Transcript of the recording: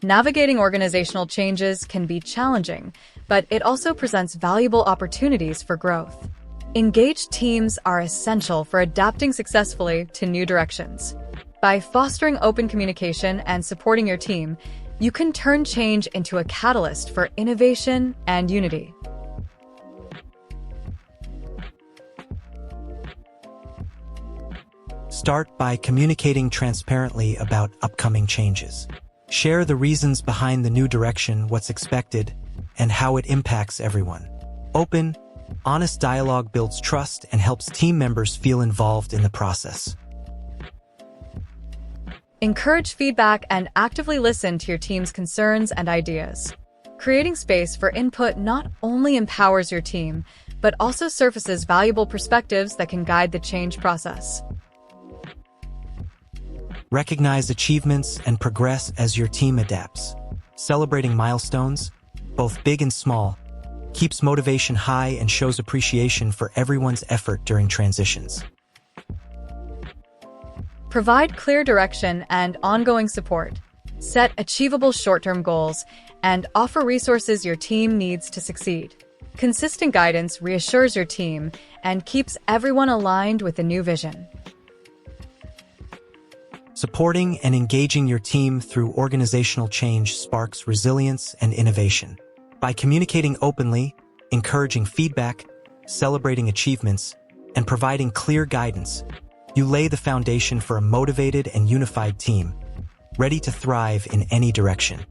Navigating organizational changes can be challenging, but it also presents valuable opportunities for growth. Engaged teams are essential for adapting successfully to new directions. By fostering open communication and supporting your team, you can turn change into a catalyst for innovation and unity. Start by communicating transparently about upcoming changes. Share the reasons behind the new direction, what's expected, and how it impacts everyone. Open, honest dialogue builds trust and helps team members feel involved in the process. Encourage feedback and actively listen to your team's concerns and ideas. Creating space for input not only empowers your team, but also surfaces valuable perspectives that can guide the change process. Recognize achievements and progress as your team adapts. Celebrating milestones, both big and small, keeps motivation high and shows appreciation for everyone's effort during transitions. Provide clear direction and ongoing support. Set achievable short-term goals and offer resources your team needs to succeed. Consistent guidance reassures your team and keeps everyone aligned with the new vision. Supporting and engaging your team through organizational change sparks resilience and innovation. By communicating openly, encouraging feedback, celebrating achievements, and providing clear guidance, you lay the foundation for a motivated and unified team, ready to thrive in any direction.